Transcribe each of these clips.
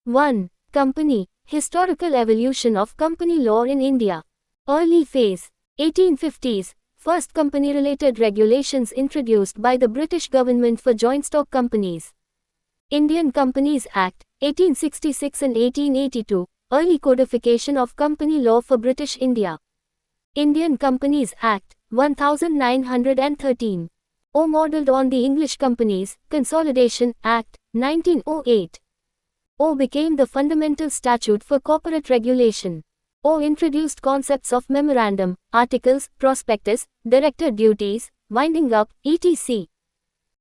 1. Company, historical evolution of company law in India. Early phase, 1850s, first company-related regulations introduced by the British government for joint stock companies. Indian Companies Act, 1866 and 1882, early codification of company law for British India. Indian Companies Act, 1913. Modeled on the English Companies Consolidation Act, 1908. Became the fundamental statute for corporate regulation. Introduced concepts of memorandum, articles, prospectus, director duties, winding up, etc.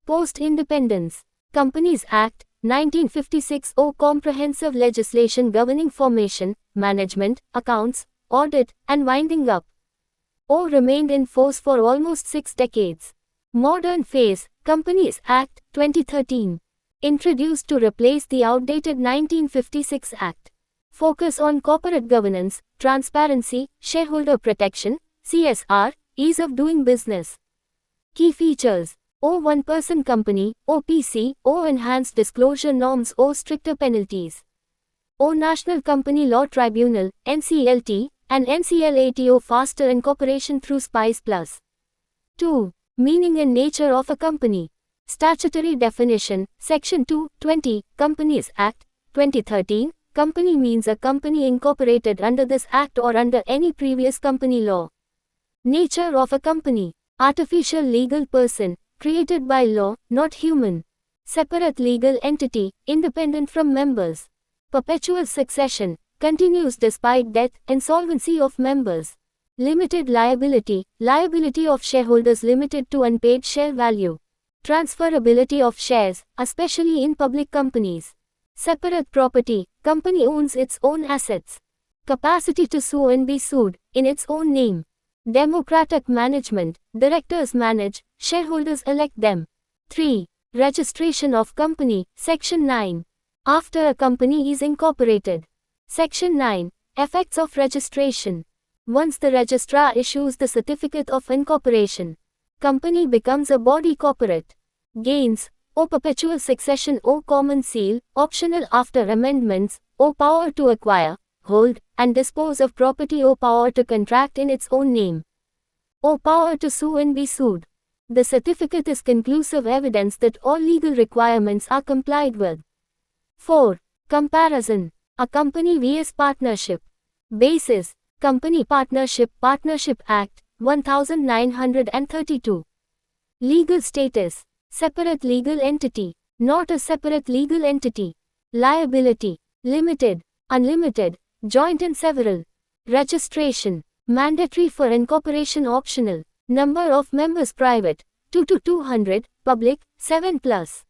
Post-independence. Companies Act, 1956. Comprehensive legislation governing formation, management, accounts, audit, and winding up. Remained in force for almost 6 decades. Modern phase, Companies Act, 2013. Introduced to replace the outdated 1956 Act. Focus on corporate governance, transparency, shareholder protection, CSR, ease of doing business. Key features. One-person company, OPC, enhanced disclosure norms, stricter penalties. National Company Law Tribunal, NCLT, and NCLAT, faster incorporation through SPICE Plus. 2. Meaning and nature of a company. Statutory definition, Section 220, Companies Act, 2013. Company means a company incorporated under this Act or under any previous company law. Nature of a company. Artificial legal person, created by law, not human. Separate legal entity, independent from members. Perpetual succession, continues despite death, insolvency of members. Limited liability, liability of shareholders limited to unpaid share value. Transferability of shares, especially in public companies. Separate property, company owns its own assets. Capacity to sue and be sued, in its own name. Democratic management, directors manage, shareholders elect them. 3. Registration of company, Section 9. After a company is incorporated. Section 9. Effects of registration. Once the registrar issues the certificate of incorporation, company becomes a body corporate. Gains. Perpetual succession, common seal, optional after amendments, power to acquire, hold, and dispose of property, power to contract in its own name. Power to sue and be sued. The certificate is conclusive evidence that all legal requirements are complied with. 4. Comparison. A company vs partnership. Basis. Company Partnership Act, 1932. Legal status. Separate legal entity, not a separate legal entity. Liability. Limited, unlimited, joint and several. Registration. Mandatory for incorporation, optional. Number of members private, 2 to 200, public, 7 plus.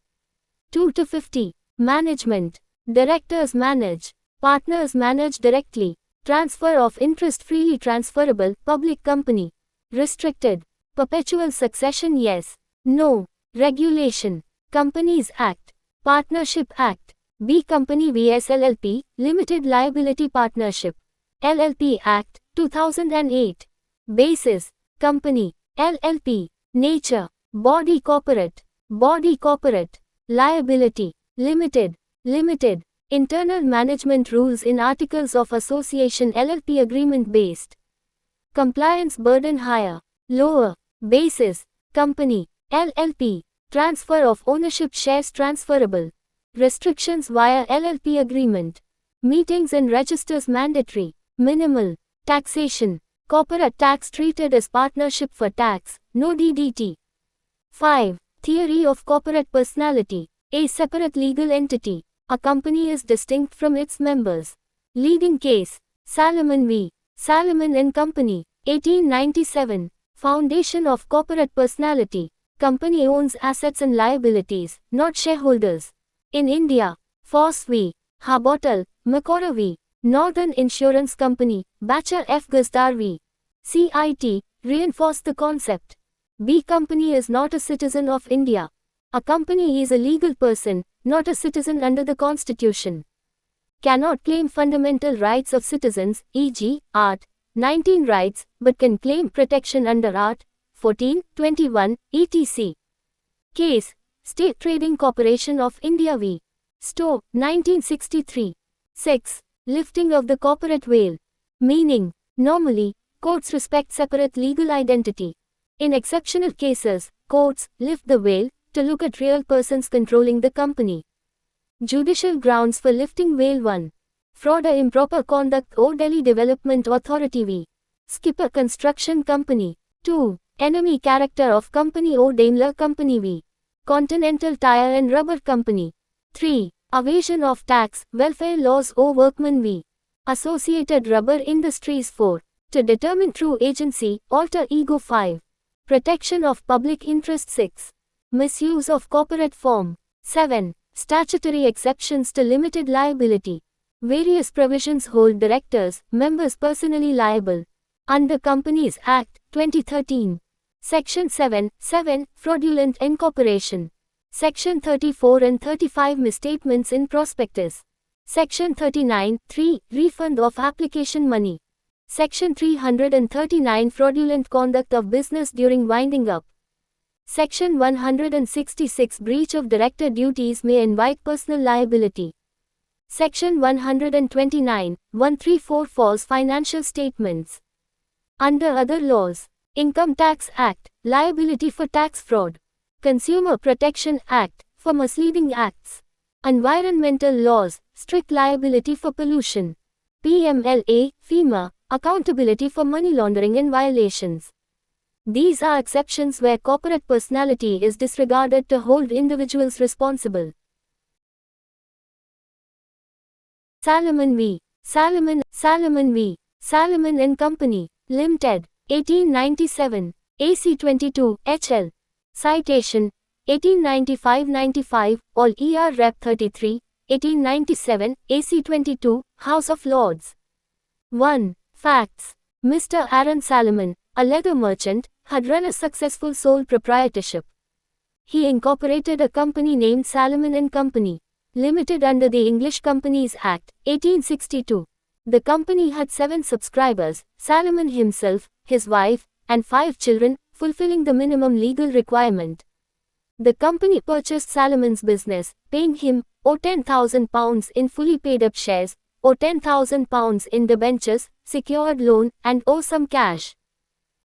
2 to 50. Management. Directors manage. Partners manage directly. Transfer of interest freely transferable, public company. Restricted. Perpetual succession, yes. No. Regulation. Companies Act. Partnership Act. B Company vs LLP, Limited Liability Partnership. LLP Act, 2008. Basis. Company. LLP. Nature. Body corporate. Body corporate. Liability. Limited. Limited. Internal management rules in Articles of Association LLP agreement based. Compliance burden higher. Lower. Basis. Company. LLP. Transfer of ownership shares transferable. Restrictions via LLP agreement. Meetings and registers mandatory. Minimal. Taxation. Corporate tax treated as partnership for tax, no DDT. 5. Theory of corporate personality. A separate legal entity. A company is distinct from its members. Leading case. Salomon v. Salomon and Company, 1897. Foundation of corporate personality. Company owns assets and liabilities, not shareholders. In India, Foss v. Harbottle, Macquarie v. Northern Insurance Company, Bachar F. Gazdar v. CIT, reinforced the concept. B Company is not a citizen of India. A company is a legal person, not a citizen under the Constitution. Cannot claim fundamental rights of citizens, e.g., Art. 19 rights, but can claim protection under Art. 14, 21, etc. Case. State Trading Corporation of India v. Stowe, 1963. 6. Lifting of the corporate veil. Meaning, normally, courts respect separate legal identity. In exceptional cases, courts lift the veil to look at real persons controlling the company. Judicial grounds for lifting veil: 1. Fraud or improper conduct O Delhi Development Authority v. Skipper Construction Company. 2. Enemy character of company O Daimler Company v. Continental Tire and Rubber Company. 3. Evasion of tax, welfare laws O Workman v. Associated Rubber Industries. 4. To determine true agency, alter ego. 5. Protection of public interest. 6. Misuse of corporate form. 7. Statutory exceptions to limited liability. Various provisions hold directors, members personally liable. Under Companies Act, 2013. Section 7. Fraudulent incorporation. Section 34 and 35. Misstatements in prospectus. Section 39. 3. Refund of application money. Section 339. Fraudulent conduct of business during winding up. Section 166. Breach of director duties may invite personal liability. Section 129. 134. False financial statements. Under other laws, Income Tax Act, liability for tax fraud. Consumer Protection Act, for misleading acts. Environmental laws, strict liability for pollution. PMLA, FEMA, accountability for money laundering and violations. These are exceptions where corporate personality is disregarded to hold individuals responsible. Salomon v. Salomon v. Salomon and Company, Limited, 1897, AC22, HL. Citation, 1895-95, All ER Rep 33, 1897, AC22, House of Lords. 1. Facts. Mr. Aaron Salomon, a leather merchant, had run a successful sole proprietorship. He incorporated a company named Salomon and Company, Limited under the English Companies Act, 1862. The company had 7 subscribers, Salomon himself, his wife, and 5 children, fulfilling the minimum legal requirement. The company purchased Salomon's business, paying him, £10,000 in fully paid-up shares, £10,000 in debentures, secured loan, and some cash.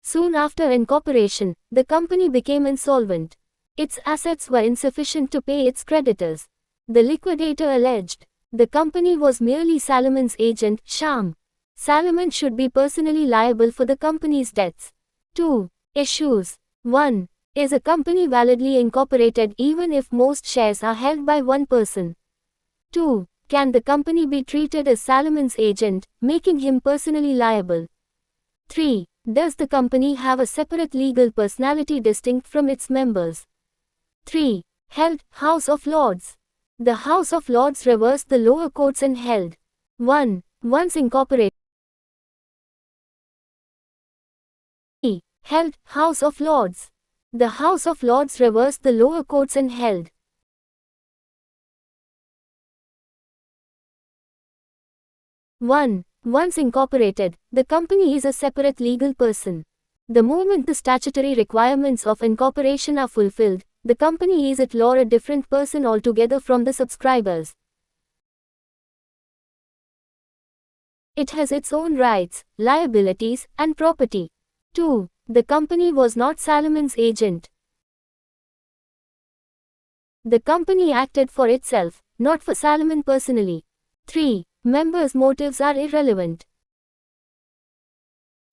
Soon after incorporation, the company became insolvent. Its assets were insufficient to pay its creditors. The liquidator alleged the company was merely Salomon's agent, sham. Salomon should be personally liable for the company's debts. 2. Issues. 1. Is a company validly incorporated even if most shares are held by one person? 2. Can the company be treated as Salomon's agent, making him personally liable? 3. Does the company have a separate legal personality distinct from its members? 3. Held, House of Lords. The House of Lords reversed the lower courts and held 1. Once incorporated. Held, House of Lords. The House of Lords reversed the lower courts and held 1. Once incorporated, the company is a separate legal person. The moment the statutory requirements of incorporation are fulfilled, the company is at law a different person altogether from the subscribers. It has its own rights, liabilities, and property. 2. The company was not Salomon's agent. The company acted for itself, not for Salomon personally. 3. Members' motives are irrelevant.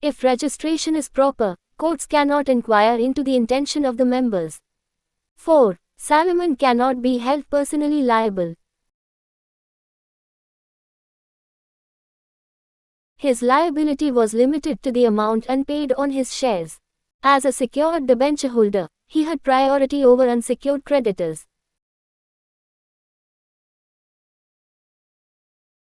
If registration is proper, courts cannot inquire into the intention of the members. 4. Salomon cannot be held personally liable. His liability was limited to the amount unpaid on his shares. As a secured debenture holder, he had priority over unsecured creditors.